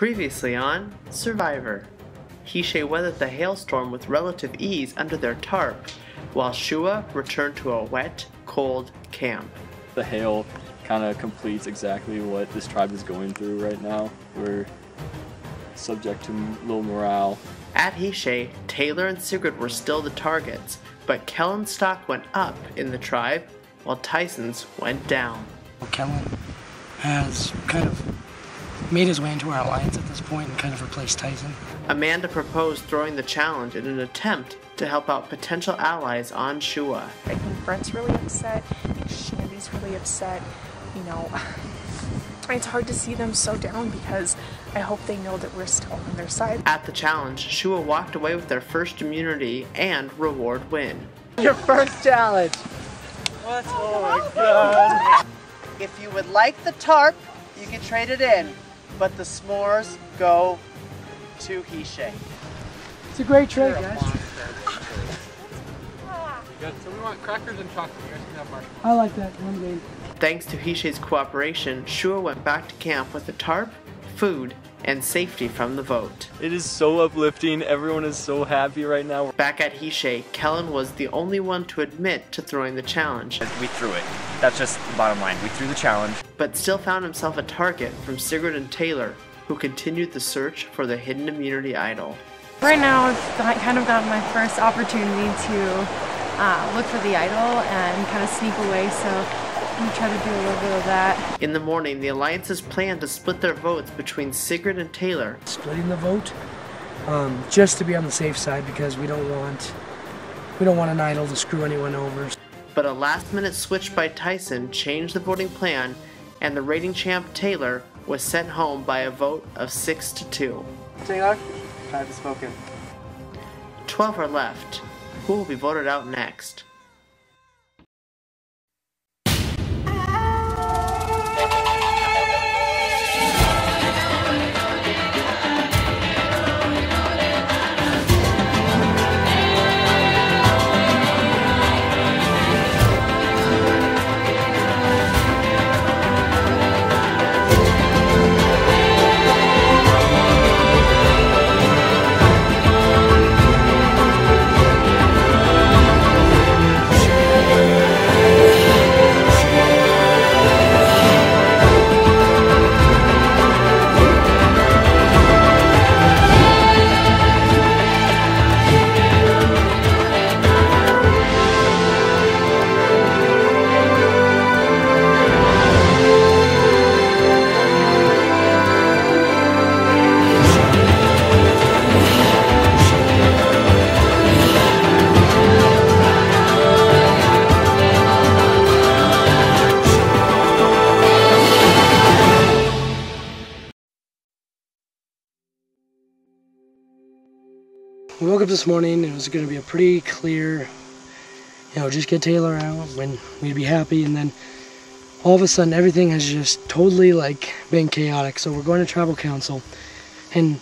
Previously on Survivor. Hishe weathered the hailstorm with relative ease under their tarp, while Shua returned to a wet, cold camp. The hail kind of completes exactly what this tribe is going through right now. We're subject to low morale. At Hishe, Taylor and Sigrid were still the targets, but Kellen's stock went up in the tribe, while Tyson's went down. Kellen has kind of made his way into our alliance at this point and kind of replaced Tyson. Amanda proposed throwing the challenge in an attempt to help out potential allies on Shua. I think Brent's really upset, Shandy's really upset, you know. It's hard to see them so down because I hope they know that we're still on their side. At the challenge, Shua walked away with their first immunity and reward win. Your first challenge. What? Oh my god. If you would like the tarp, you can trade it in, but the s'mores go to Hishe. It's a great trade, guys. Good. So we want crackers and chocolate. You guys can have marshmallows. I like that. Lemonade. Thanks to Hishe's cooperation, Shua went back to camp with a tarp, food, and safety from the vote. It is so uplifting. Everyone is so happy right now. Back at Hishe, Kellen was the only one to admit to throwing the challenge. We threw it. That's just the bottom line. We threw the challenge. But still found himself a target from Sigrid and Taylor, who continued the search for the hidden immunity idol. Right now, I've kind of gotten my first opportunity to look for the idol and kind of sneak away, so I'm gonna try to do a little bit of that. In the morning, the alliances planned to split their votes between Sigrid and Taylor. Splitting the vote, just to be on the safe side because we don't want an idol to screw anyone over. But a last-minute switch by Tyson changed the voting plan, and the reigning champ Taylor was sent home by a vote of 6-2. Taylor, time is spoken. 12 are left. Who will be voted out next? We woke up this morning, it was going to be a pretty clear, just get Taylor out when we'd be happy, and then all of a sudden everything has just totally been chaotic. So we're going to tribal council, and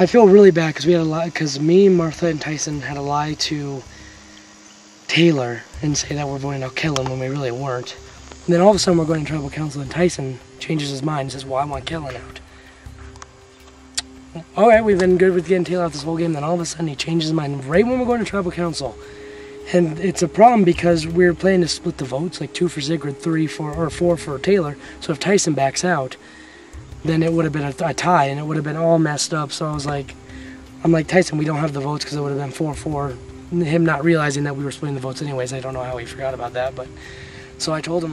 I feel really bad because we had a lie, because me, Martha, and Tyson had to lie to Taylor and say that we're voting out Kellen when we really weren't. And then all of a sudden we're going to tribal council and Tyson changes his mind and says, well, I want Kellen out. Alright, we've been good with getting Taylor out this whole game, then all of a sudden he changes his mind right when we're going to tribal council. And it's a problem because we're planning to split the votes, 2 for Sigrid, 4 for Taylor. So if Tyson backs out, then it would have been a tie and it would have been all messed up. So I'm like, Tyson, we don't have the votes because it would have been 4-4. Him not realizing that we were splitting the votes anyways. I don't know how he forgot about that, but so I told him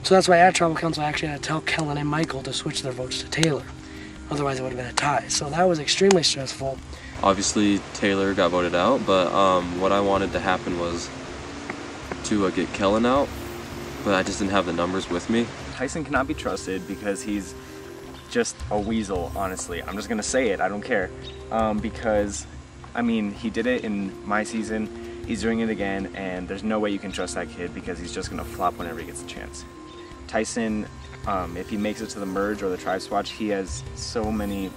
so that's why at tribal council I actually had to tell Kellen and Michael to switch their votes to Taylor. Otherwise it would have been a tie. So that was extremely stressful. Obviously Taylor got voted out, but what I wanted to happen was to get Kellen out, but I just didn't have the numbers with me. Tyson cannot be trusted because he's just a weasel, honestly. I'm just gonna say it, I don't care. Because, I mean, he did it in my season, he's doing it again, and there's no way you can trust that kid because he's just gonna flop whenever he gets a chance. Tyson, if he makes it to the merge or the tribe swatch, he has so many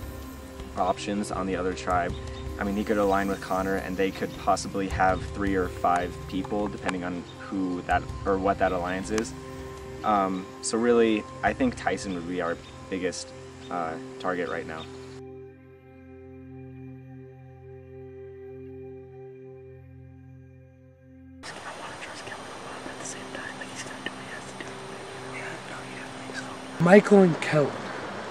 options on the other tribe. I mean, he could align with Connor and they could possibly have 3 or 5 people depending on who that or what that alliance is. So really, I think Tyson would be our biggest target right now. Michael and Kellen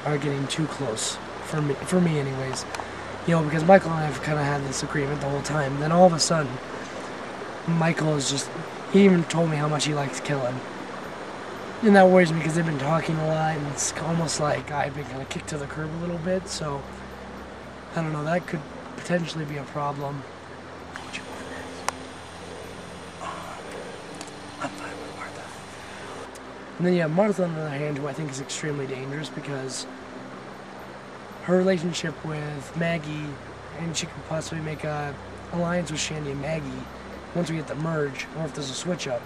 are getting too close for me anyways. You know, because Michael and I have kind of had this agreement the whole time. Then all of a sudden, Michael is just, he even told me how much he likes Kellen. And that worries me because they've been talking a lot and it's almost like I've been kind of kicked to the curb a little bit. So, I don't know, that could potentially be a problem. And then you have Martha on the other hand, who I think is extremely dangerous because her relationship with Maggie, and she could possibly make an alliance with Shandy and Maggie once we get the merge, or if there's a switch up.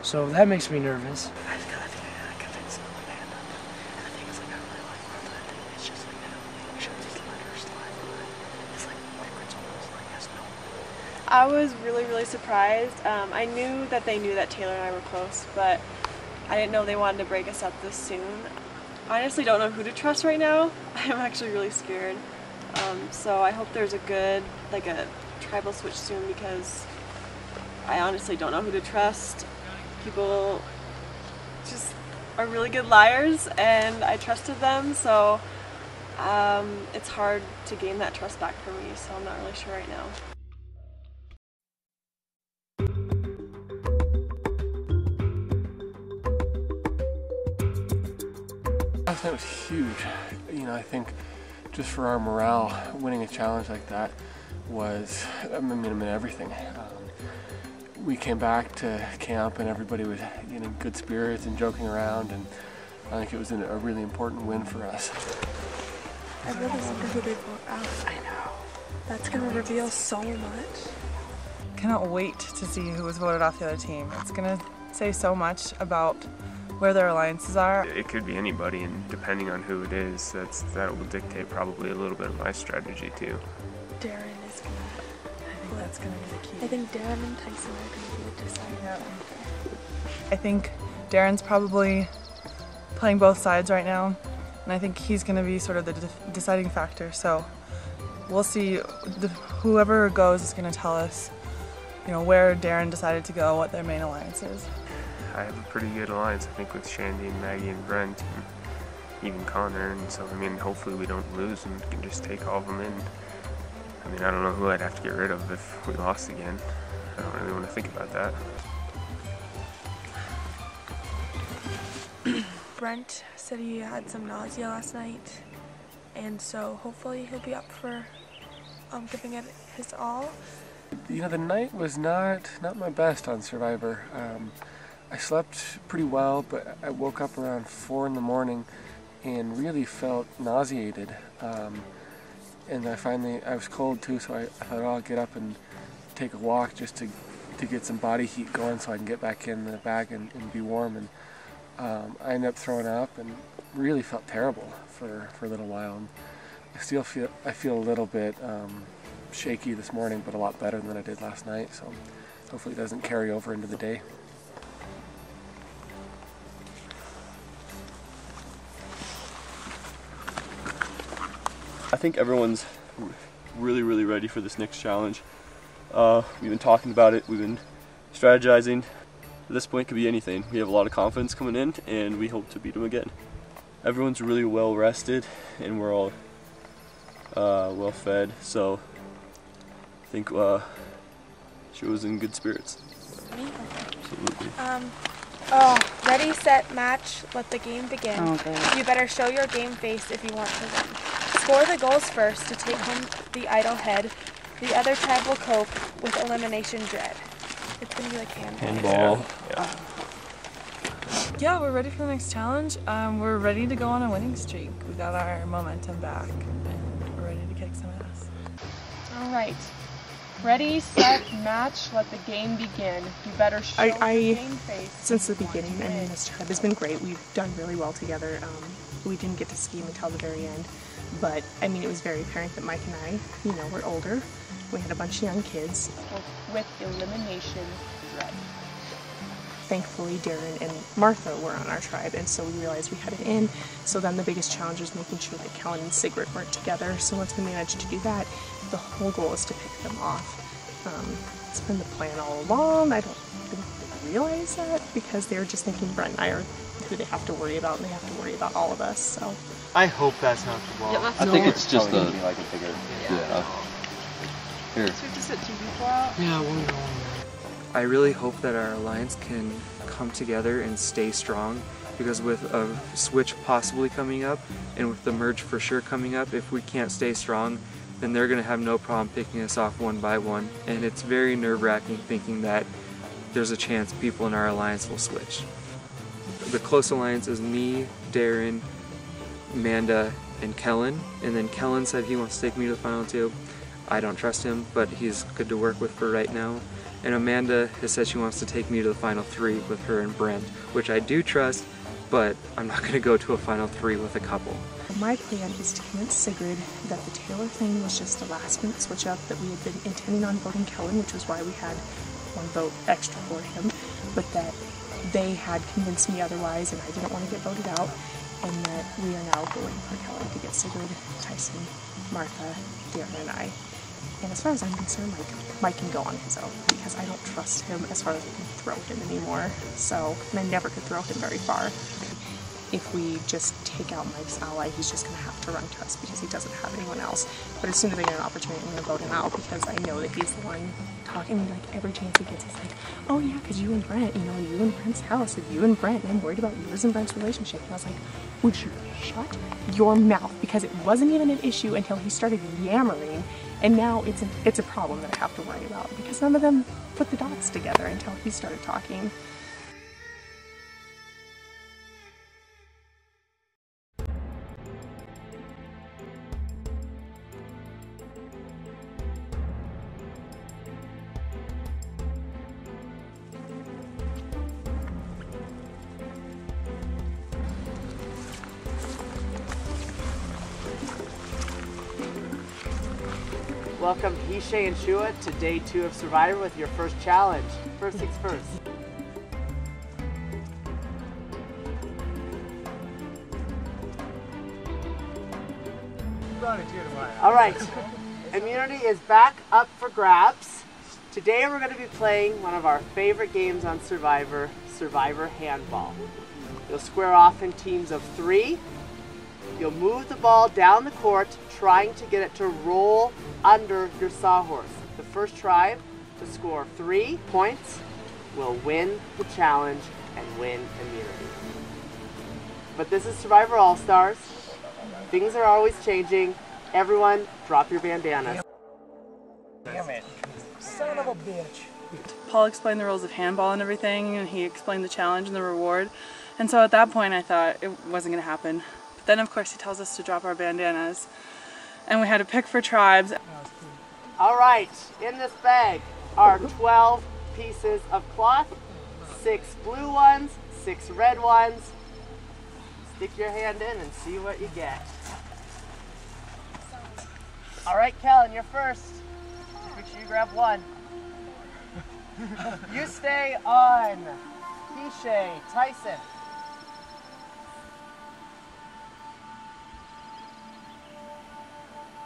So that makes me nervous. I just gotta think I gotta convince Amanda. And the thing is, like, I really like Martha. I think it's just like, I don't think we should just let her slide. It's like, it's almost like, yes, no. I was really surprised. I knew that they knew that Taylor and I were close, but I didn't know they wanted to break us up this soon. I honestly don't know who to trust right now. I'm actually really scared. So I hope there's a good, like a tribal switch soon because I honestly don't know who to trust. People just are really good liars and I trusted them, so it's hard to gain that trust back for me, so I'm not really sure right now. Last night was huge. You know, I think just for our morale, winning a challenge like that was, I mean everything. We came back to camp and everybody was in good spirits and joking around, and I think it was a really important win for us. I really wonder who they vote out. I know. That's going to reveal so much. Cannot wait to see who was voted off the other team. It's going to say so much about where their alliances are. It could be anybody, and depending on who it is, that will dictate probably a little bit of my strategy too. Darren is going to... I think that's going to be the key. I think Darren and Tyson are going to be the deciding factor. I think Darren's probably playing both sides right now, and I think he's going to be sort of the deciding factor. So we'll see. Whoever goes is going to tell us, you know, where Darren decided to go, what their main alliance is. I have a pretty good alliance, I think, with Shandy and Maggie and Brent, and even Connor, and so, I mean, hopefully we don't lose and can just take all of them in. I mean, I don't know who I'd have to get rid of if we lost again. I don't really want to think about that. Brent said he had some nausea last night, and so hopefully he'll be up for giving it his all. You know, the night was not my best on Survivor. I slept pretty well, but I woke up around 4 in the morning and really felt nauseated. And I was cold too, so I thought, oh, I'll get up and take a walk just to get some body heat going so I can get back in the bag and be warm. And I ended up throwing up and really felt terrible for a little while. And I feel a little bit shaky this morning, but a lot better than I did last night, so hopefully it doesn't carry over into the day. I think everyone's really ready for this next challenge. We've been talking about it, we've been strategizing. At this point, it could be anything. We have a lot of confidence coming in, and we hope to beat them again. Everyone's really well rested, and we're all well fed, so I think she was in good spirits. Absolutely. Ready, set, match, let the game begin. Okay. You better show your game face if you want to win. Score the goals first to take home the idol head. The other tribe will cope with elimination dread. It's going to be like handball. Yeah, we're ready for the next challenge. We're ready to go on a winning streak. We got our momentum back, and we're ready to kick some ass. All right. Ready, set, match, let the game begin. You better show your game face. Since the beginning, I mean, this tribe has been great. We've done really well together. We didn't get to scheme until the very end, but I mean, it was very apparent that Mike and I, you know, we're older. We had a bunch of young kids. With elimination dread. thankfully Darren and Martha were on our tribe, and so we realized we had it in. So then the biggest challenge was making sure that Kellen and Sigrid weren't together. So once we managed to do that, the whole goal is to pick them off. It's been the plan all along. I don't think they realize that because they're just thinking Brent and I are who they have to worry about, and they have to worry about all of us. So I hope that's not the ball. I think it's just a... like a bigger... Yeah. Here. So we just set two people out? Yeah, one going. I really hope that our alliance can come together and stay strong, because with a switch possibly coming up and with the merge for sure coming up, if we can't stay strong, then they're going to have no problem picking us off one by one. And it's very nerve-wracking thinking that there's a chance people in our alliance will switch. The close alliance is me, Darren, Amanda, and Kellen. And then Kellen said he wants to take me to the final two. I don't trust him, but he's good to work with for right now. And Amanda has said she wants to take me to the final three with her and Brent, which I do trust, but I'm not going to go to a final three with a couple. my plan is to convince Sigrid that the Taylor thing was just a last minute switch up, that we had been intending on voting Kellen, which was why we had one vote extra for him, but that they had convinced me otherwise and I didn't want to get voted out, and that we are now going for Kellen to get Sigrid, Tyson, Martha, Darren, and I. And as far as I'm concerned, Mike can go on his own, because I don't trust him as far as I can throw him anymore. So, and I never could throw him very far. If we just take out Mike's ally, he's just going to have to run to us because he doesn't have anyone else. But as soon as I get an opportunity, I'm going to vote him out because I know that he's the one talking. Like every chance he gets, he's like, oh yeah, because you and Brent, you know, you and Brent's house, and you and Brent, and I'm worried about yours and Brent's relationship. And I was like, would you shut your mouth? Because it wasn't even an issue until he started yammering. And now it's a problem that I have to worry about because none of them put the dots together until he started talking. Welcome Hishe and Shua to day 2 of Survivor with your first challenge. First things first. Alright, immunity is back up for grabs. Today we're going to be playing one of our favorite games on Survivor, Survivor Handball. You'll square off in teams of 3. You'll move the ball down the court, trying to get it to roll under your sawhorse. The first tribe to score 3 points will win the challenge and win immunity. But this is Survivor All-Stars. Things are always changing. Everyone, drop your bandanas. Damn it. Son of a bitch. Paul explained the rules of handball and everything, and he explained the challenge and the reward. And so at that point I thought it wasn't going to happen. But then of course he tells us to drop our bandanas. And we had to pick for tribes. Alright, in this bag are 12 pieces of cloth, 6 blue ones, 6 red ones. Stick your hand in and see what you get. Alright, Kellen, you're first. Make sure you grab one. You stay on Hishe, Tyson.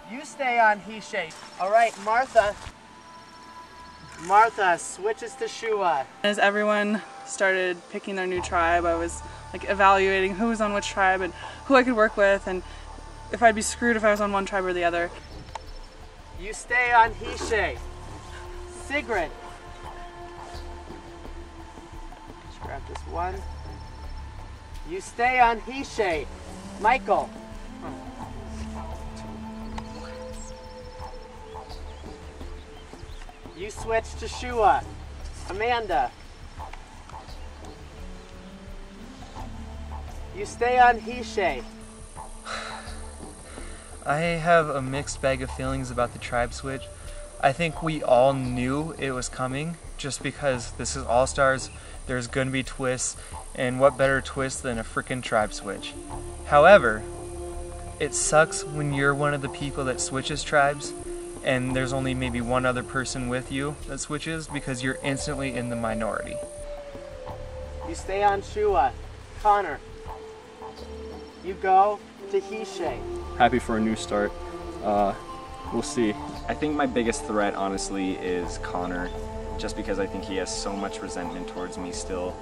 You stay on Hishe. All right, Martha. Martha switches to Shua. As everyone started picking their new tribe, I was like evaluating who was on which tribe and who I could work with, and if I'd be screwed if I was on one tribe or the other. You stay on Hishe. Sigrid. Just grab this one. You stay on Hishe. Michael. You switch to Shua. Amanda. You stay on Hishe. I have a mixed bag of feelings about the tribe switch. I think we all knew it was coming just because this is All-Stars, there's gonna be twists, and what better twist than a frickin' tribe switch. However, it sucks when you're one of the people that switches tribes and there's only maybe one other person with you that switches because you're instantly in the minority. You stay on Shua. Connor, you go to Hishe. Happy for a new start. We'll see. I think my biggest threat, honestly, is Connor, just because I think he has so much resentment towards me still,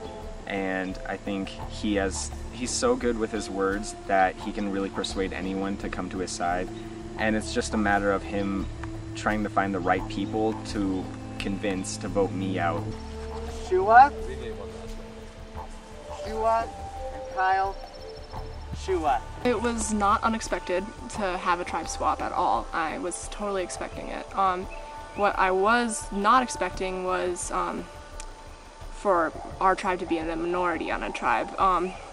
and I think he's so good with his words that he can really persuade anyone to come to his side, and it's just a matter of him trying to find the right people to convince to vote me out. Shua, and Kyle. Shua. It was not unexpected to have a tribe swap at all. I was totally expecting it. What I was not expecting was for our tribe to be in a minority on a tribe.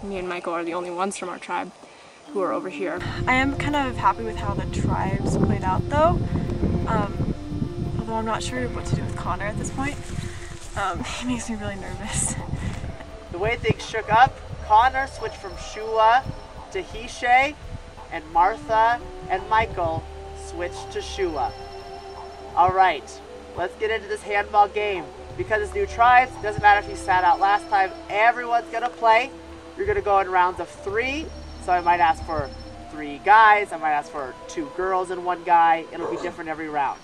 Me and Michael are the only ones from our tribe who are over here. I am kind of happy with how the tribes played out though, although I'm not sure what to do with Connor at this point. He makes me really nervous. The way things shook up, Connor switched from Shua to Hishe, and Martha and Michael switched to Shua. Alright, let's get into this handball game. Because it's new tribes, it doesn't matter if you sat out last time, everyone's gonna play. You're gonna go in rounds of 3, so I might ask for 3 guys, I might ask for 2 girls and 1 guy. It'll be different every round.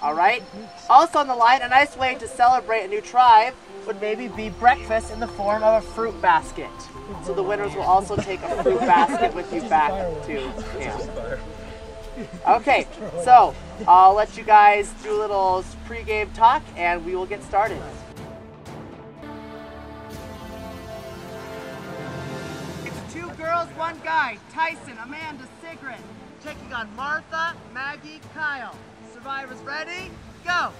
Alright? Also on the line, a nice way to celebrate a new tribe would maybe be breakfast in the form of a fruit basket. So the winners will also take a fruit basket with you back to camp. Okay, so I'll let you guys do a little pre-game talk and we will get started. It's 2 girls, 1 guy. Tyson, Amanda, Sigrid, taking on Martha, Maggie, Kyle. Survivors ready? Go!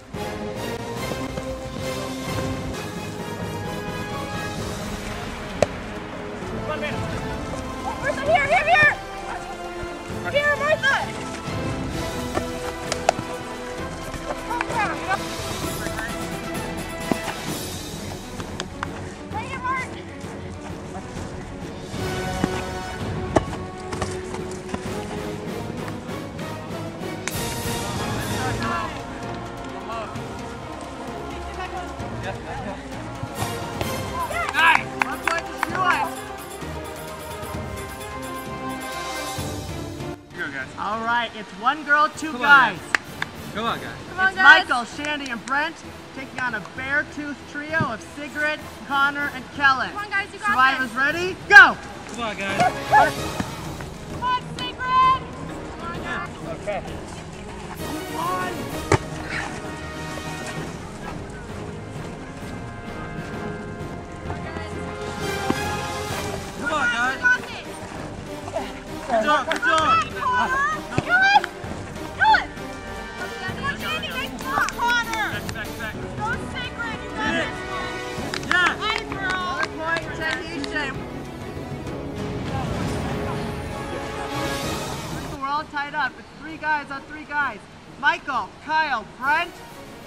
Martha, here! Here, Martha! Bring it, Mark! Nice! 1 point to Shua. All right, it's 1 girl, 2 guys. Come on, guys. It's Michael, Shandy, and Brent taking on a bear-tooth trio of Sigrid, Connor, and Kellen. Come on, guys, you got Survivors this. ready? Go! Come on, guys. Come on, Sigrid! Come on, guys. Okay. Come on, guys. You got this. Good job, good job. Kill it! Shandy, nice block, Connor! Back. Go Sigrid, you got this one. Yeah. Nice, girl. 1 point to Hishe. We're all tied up. It's 3 guys on 3 guys. Michael, Kyle, Brent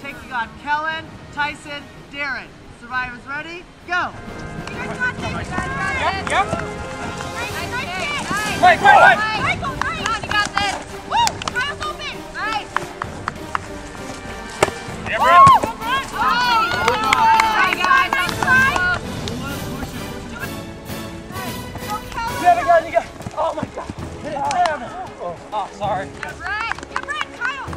taking on Kellen, Tyson, Darren. Survivors ready? Go! You guys got this. You guys got it. Yep. Nice kick. Nice. Right. Michael, right. Come on, you got this. Woo! Kyle's open. Nice. Yeah, Brent. Woo! Nice. Nice try, nice try. Go, Kellen. You got it. Oh my God. Hit it. Damn it. Oh, sorry. Get Brent, Kyle.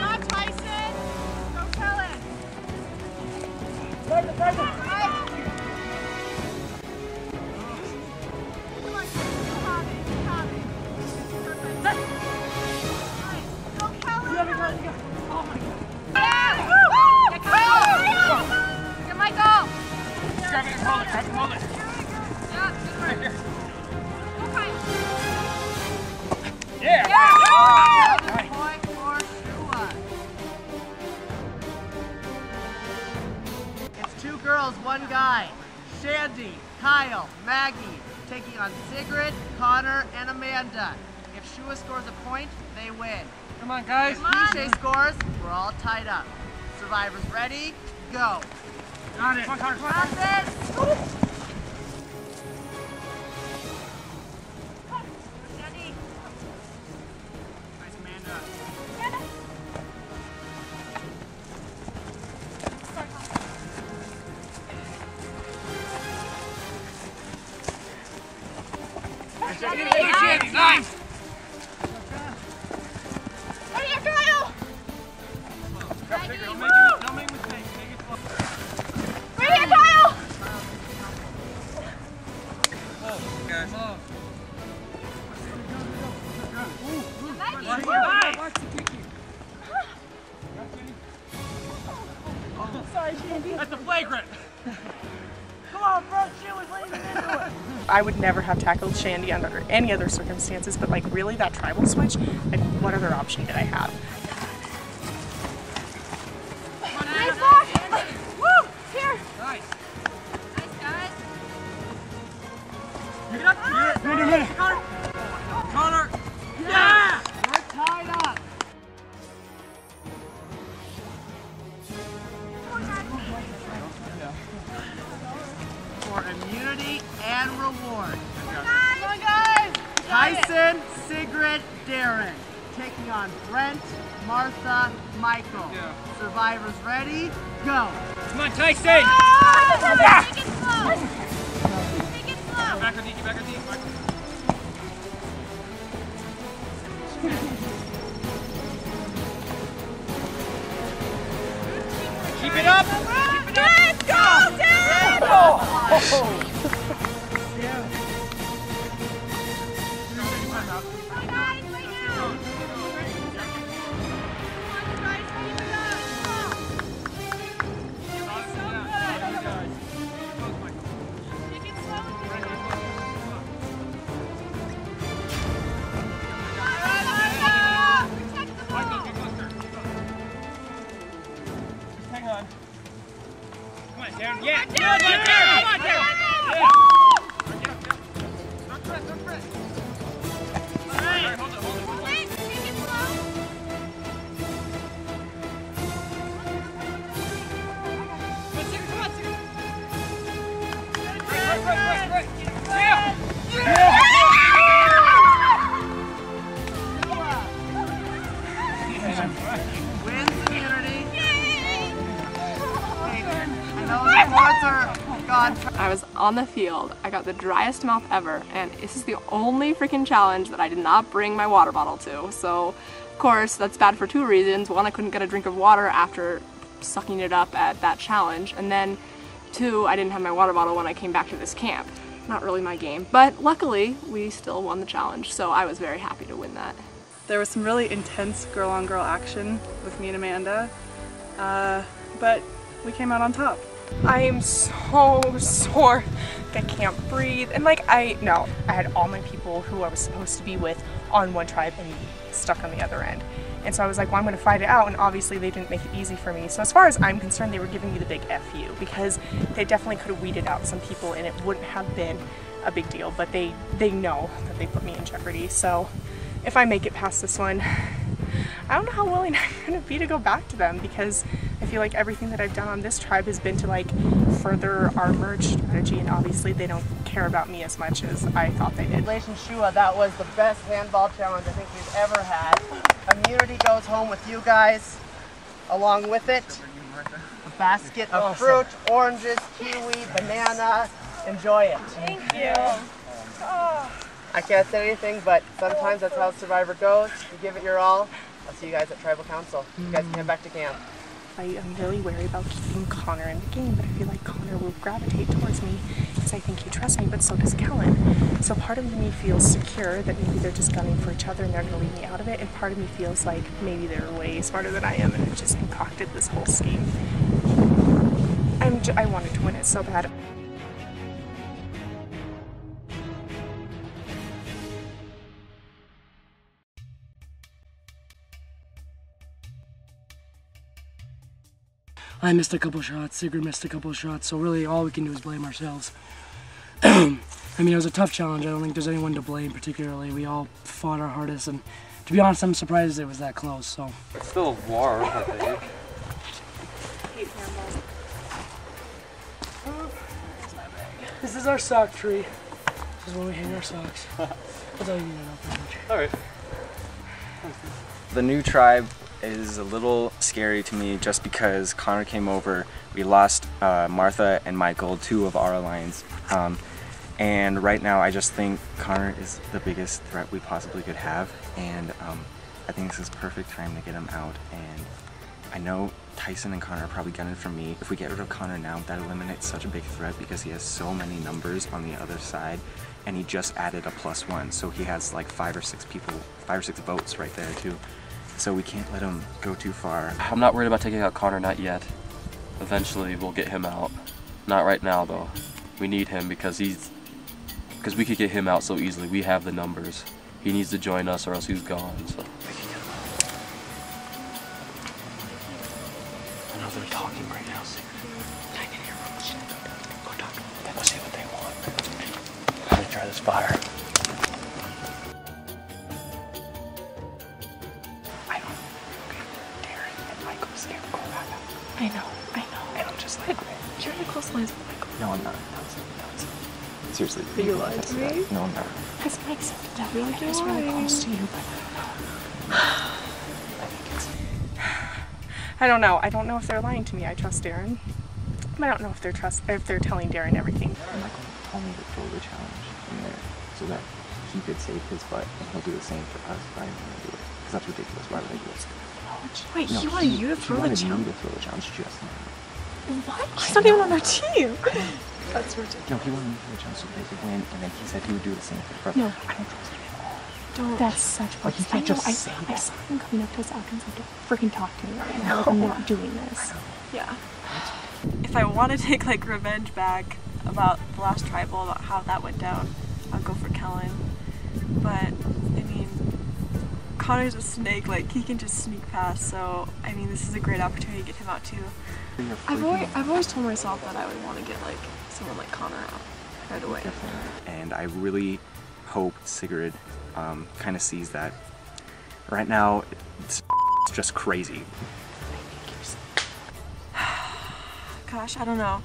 Not Tyson. Go, Kellen. Tyson. Point for Shua. It's 2 girls, 1 guy. Shandy, Kyle, Maggie taking on Sigrid, Connor, and Amanda. If Shua scores a point, they win. Come on, guys. If Hishe scores, we're all tied up. Survivors ready? Go. Got it. Come on, Connor. Come on. Shandy. Nice, Amanda. Nice! Right here, Kyle! Don't make mistakes. Take it slow. Right here, Kyle! Oh, guys. Sorry, Shandy. That's a flagrant. Come on, bro. She was leaning into it. I would never have tackled Shandy under any other circumstances, but like really that tribal switch, like what other option did I have? Nice block! Woo! Here! Nice. Nice, guys. Get up! Get it! Connor! Connor! Yeah! We're tied up! For immunity and reward. Come on, guys! Tyson, Sigrid, Darren. Taking on Brent, Martha, Michael. Yeah. Survivors ready? Go! Come on, Tyson! Take it slow! Take it slow! Back on D, back on D. Keep it up! Keep it up! Let's go, Darren! Oh! Hang on. Come on, Darren. Yeah. Come on, Darren. Come on, Darren. Don't press. Don't press. All right. Hold it. Hold it. Hold it. Take it slow. Come on, Sigrid. Right. Yeah. Wins immunity. I know the sports are gone. I was on the field, I got the driest mouth ever, and this is the only freaking challenge that I did not bring my water bottle to. So, of course, that's bad for two reasons. One, I couldn't get a drink of water after sucking it up at that challenge, and then two, I didn't have my water bottle when I came back to this camp. Not really my game, but luckily, we still won the challenge, so I was very happy to win that. There was some really intense girl-on-girl action with me and Amanda, but we came out on top. I am so sore. I can't breathe. And like I had all my people who I was supposed to be with on one tribe and stuck on the other end. And so I was like, well, I'm going to fight it out, and obviously they didn't make it easy for me. So as far as I'm concerned, they were giving me the big F you, because they definitely could have weeded out some people and it wouldn't have been a big deal, but they know that they put me in jeopardy. So if I make it past this one, I don't know how willing I'm going to be to go back to them, because I feel like everything that I've done on this tribe has been to like further our merge strategy, and obviously they don't care about me as much as I thought they did. Relation Shua, that was the best handball challenge I think we've ever had. Immunity goes home with you guys. Along with it, a basket of fruit, oranges, kiwi, banana. Enjoy it. Thank you. I can't say anything, but sometimes that's how Survivor goes. You give it your all. I'll see you guys at Tribal Council. You guys can head back to camp. I am really wary about keeping Connor in the game, but I feel like Connor will gravitate towards me because I think he trusts me, but so does Kellen. So part of me feels secure that maybe they're just gunning for each other and they're going to leave me out of it, and part of me feels like maybe they're way smarter than I am and have just concocted this whole scheme. I wanted to win it so bad. I missed a couple shots, Sigrid missed a couple shots, so really all we can do is blame ourselves. I mean, it was a tough challenge. I don't think there's anyone to blame particularly. We all fought our hardest, and to be honest, I'm surprised it was that close, so. It's still warm, I think. This is our sock tree. This is where we hang our socks. That's all you need to know pretty much. Alright. The new tribe is a little scary to me just because Connor came over. We lost Martha and Michael, two of our alliance. And right now I just think Connor is the biggest threat we possibly could have, and I think this is perfect time to get him out. And I know Tyson and Connor are probably gunning for me. If we get rid of Connor now, that eliminates such a big threat because he has so many numbers on the other side, and he just added a +1, so he has like 5 or 6 people, 5 or 6 votes right there too. So we can't let him go too far. I'm not worried about taking out Connor, not yet. Eventually we'll get him out. Not right now though. We need him because we could get him out so easily. We have the numbers. He needs to join us or else he's gone. So. I know they're talking right now. I can hear them. Go talk. Then go see what they want. Let me try this fire. I know. And I'm just like, You're in the close lines with Michael. no, I'm not. Seriously. Are you lying to me? No, I'm not. Because Mike said that really was really close to you, but I don't know. I don't know if they're lying to me. I trust Darren. I don't know if they're telling Darren everything. Michael told me to throw the challenge in there so that he could save his butt, and he'll do the same for us if I didn't want to do it. Because that's ridiculous. Why would I do it? wait, No, he wanted you to throw the He wanted me challenge? to throw the challenge just now. What? He's not even on our team. That's ridiculous. No, he wanted me to throw the challenge so they could win, and then he said he would do the same for us. No. I don't trust him at all. Don't. That's such Like, you can't just say I that. saw him coming up to us after and said, don't freaking talk to me right now. I'm not doing this. Yeah. If I want to take like revenge back about the last tribal, about how that went down, I'll go for Kellen. But I mean, Connor's a snake, like he can just sneak past, so I mean this is a great opportunity to get him out too. I've always told myself that I would want to get like someone like Connor out right away. And I really hope Sigrid kind of sees that. Right now, it's just crazy. Gosh, I don't know.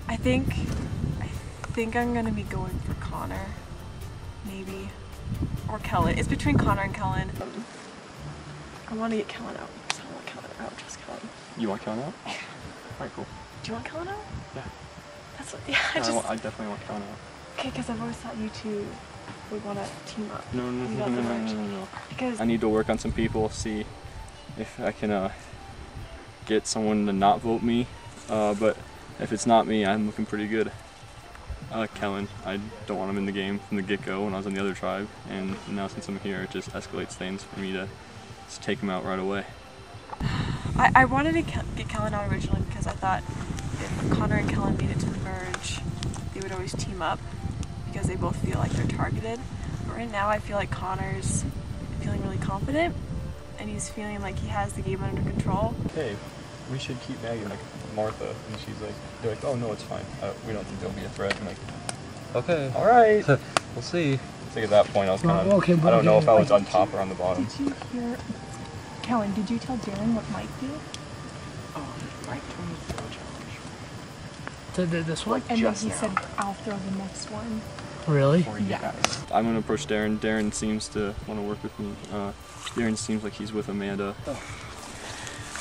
I think I'm gonna be going for Connor, maybe, or Kellen. It's between Connor and Kellen. I want to get Kellen out because I don't want Kellen out. Just Kellen. You want Kellen out? Alright, cool. Do you want Kellen out? Yeah. That's what. Yeah, I definitely want Kellen out. Okay, because I've always thought you two would want to team up. No. Because I need to work on some people, see if I can get someone to not vote me. But if it's not me, I'm looking pretty good. Kellen, I don't want him in the game from the get-go when I was on the other tribe, and now since I'm here, it just escalates things for me to just take him out right away. I wanted to get Kellen out originally because I thought if Connor and Kellen made it to the merge, they would always team up because they both feel like they're targeted. But right now I feel like Connor's feeling really confident and he's feeling like he has the game under control. Hey, we should keep nagging like Martha, and they're like, oh no, it's fine. We don't think there'll be a threat. I'm like, okay, all right. We'll see. I think at that point I was kind of, I don't know if I was on top or on the bottom. Did you hear, Kellen, did you tell Darren what Mike did? Oh, Mike told me to throw a challenge. This one? And then he said, I'll throw the next one. Really? Yeah. I'm gonna approach Darren. Darren seems to want to work with me. Darren seems like he's with Amanda.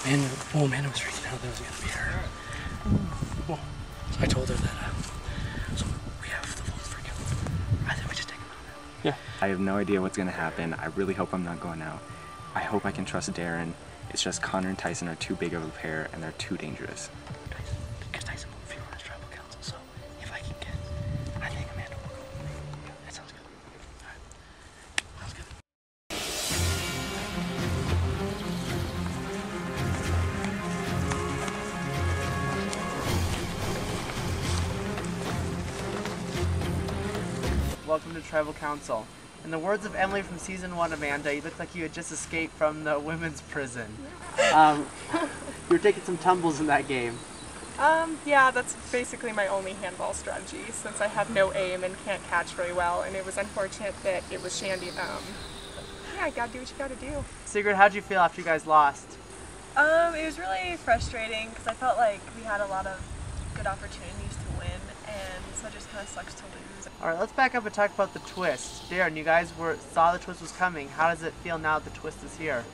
Amanda was freaking out that was going to be her. So I told her that, so we have the votes for Kellen. I think we just take him out. Yeah. I have no idea what's gonna happen. I really hope I'm not going out. I hope I can trust Darren. It's just Connor and Tyson are too big of a pair and they're too dangerous. Because Tyson won't feel on his tribal council, so if I can get, I think Amanda will go. That sounds good. Alright. Sounds good. Welcome to Tribal Council. In the words of Emily from season 1, Amanda, you look like you had just escaped from the women's prison. You were taking some tumbles in that game. Yeah, that's basically my only handball strategy since I have no aim and can't catch very well, and it was unfortunate that it was Shandy. Yeah, you gotta do what you gotta do. Sigrid, how'd you feel after you guys lost? It was really frustrating because I felt like we had a lot of good opportunities to win, and so it just kind of sucks to lose. Alright, let's back up and talk about the twist. Darren, you guys saw the twist was coming. How does it feel now that the twist is here?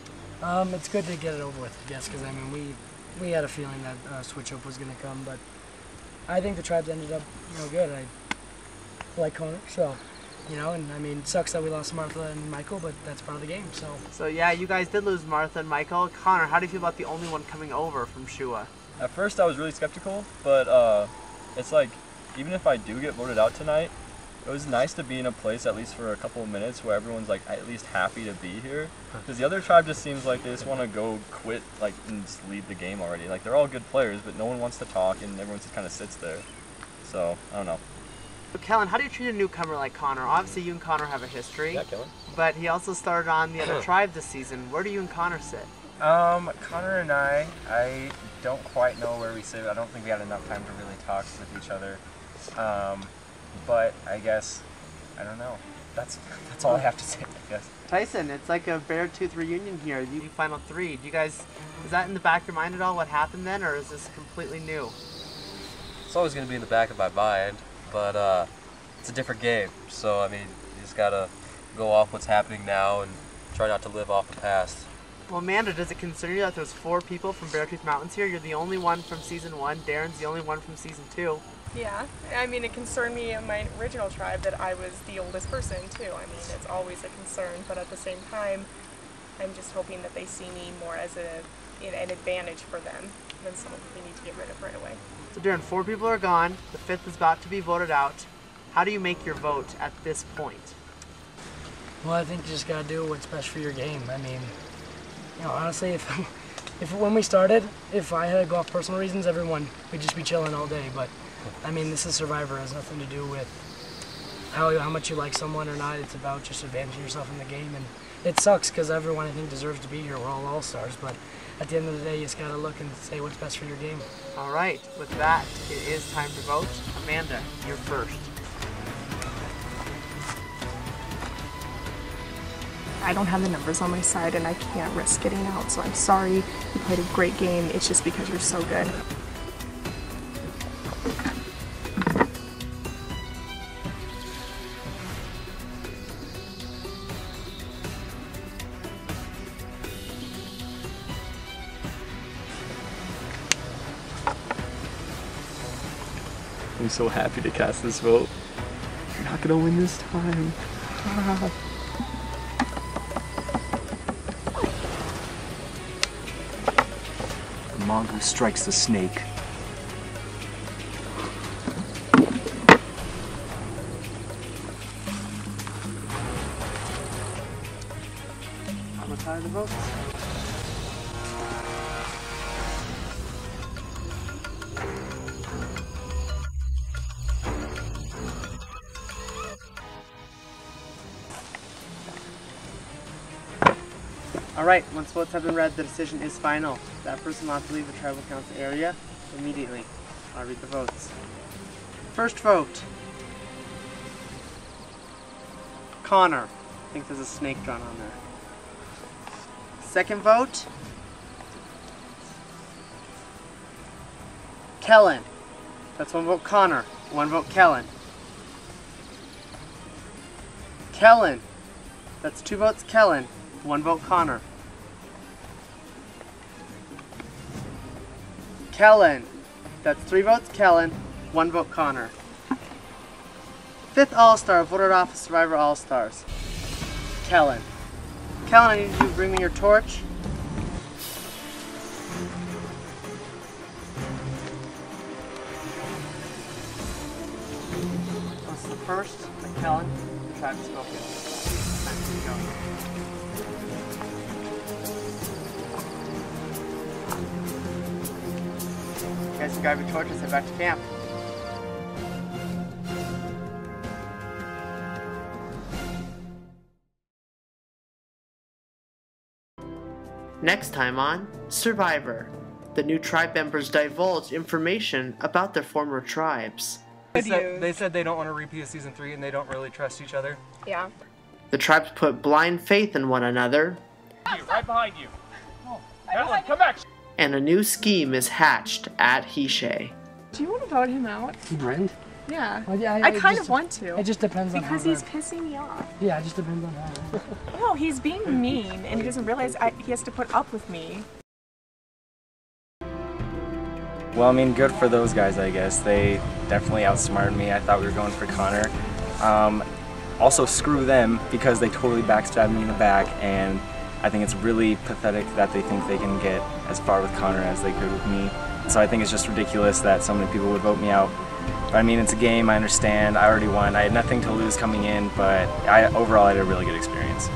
It's good to get it over with, I guess, because I mean we had a feeling that switch up was going to come, but I think the tribes ended up good. like Connor, so, you know, and I mean, it sucks that we lost Martha and Michael, but that's part of the game, so. So yeah, you guys did lose Martha and Michael. Connor, how do you feel about the only one coming over from Shua? At first I was really skeptical, but it's like, even if I do get voted out tonight, it was nice to be in a place at least for a couple of minutes where everyone's like at least happy to be here. Because the other tribe just seems like they just want to go quit like and just leave the game already. Like they're all good players, but no one wants to talk and everyone just kind of sits there. So I don't know. So Kellen, how do you treat a newcomer like Connor? Obviously you and Connor have a history. Yeah, Kellen. But he also started on the other tribe this season. Where do you and Connor sit? Connor and I don't quite know where we sit. I don't think we had enough time to really talk with each other. But I guess, I don't know. That's all I have to say, I guess. Tyson, it's like a Beartooth reunion here. You final three. Do you guys, is that in the back of your mind at all what happened then, or is this completely new? It's always going to be in the back of my mind, but it's a different game. So, I mean, you just got to go off what's happening now and try not to live off the past. Well, Amanda, does it concern you that there's 4 people from Beartooth Mountains here? You're the only one from season 1. Darren's the only one from season 2. Yeah, I mean, it concerned me in my original tribe that I was the oldest person too. I mean, it's always a concern, but at the same time, I'm just hoping that they see me more as an advantage for them than someone they need to get rid of right away. So Darren, 4 people are gone. The 5th is about to be voted out. How do you make your vote at this point? Well, I think you just gotta do what's best for your game. I mean, you know, honestly, if when we started, if I had to go off personal reasons, everyone would just be chilling all day. But I mean, this is Survivor. It has nothing to do with how much you like someone or not. It's about just advancing yourself in the game. And it sucks because everyone, I think, deserves to be here. We're all all-stars. But at the end of the day, you just gotta look and say what's best for your game. All right. With that, it is time to vote. Amanda, you're first. I don't have the numbers on my side and I can't risk getting out, so I'm sorry. You played a great game. It's just because you're so good. I'm so happy to cast this vote. You're not gonna win this time. The mongoose strikes the snake. I'm gonna tally the votes. Alright, once votes have been read, the decision is final. That person will have to leave the tribal council area immediately. I'll read the votes. First vote. Connor. I think there's a snake drawn on there. Second vote. Kellen. That's 1 vote Connor, 1 vote Kellen. Kellen. That's 2 votes Kellen, 1 vote Connor. Kellen. That's 3 votes Kellen, 1 vote Connor. 5th All-Star voted off as Survivor All-Stars. Kellen. Kellen, I need you to bring me your torch. This is the first, Kellen. Try to smoke it. Time to go. You guys can grab your torches and head back to camp. Next time on Survivor, the new tribe members divulge information about their former tribes. They said they don't want to repeat season 3 and they don't really trust each other. Yeah. The tribes put blind faith in one another, Right behind you. Madeline, come back. and a new scheme is hatched at Hishe. Do you want to vote him out? Brent? Yeah. Well, yeah, I kind just- of want to. It just depends on because how he's the- pissing me off. Yeah, it just depends on how. No, he's being mean, and he doesn't realize he has to put up with me. Well, I mean, good for those guys, I guess. They definitely outsmarted me. I thought we were going for Connor. Also, screw them because they totally backstabbed me in the back, and I think it's really pathetic that they think they can get as far with Connor as they could with me. So I think it's just ridiculous that so many people would vote me out. But I mean, it's a game, I understand, I already won. I had nothing to lose coming in, but overall I had a really good experience.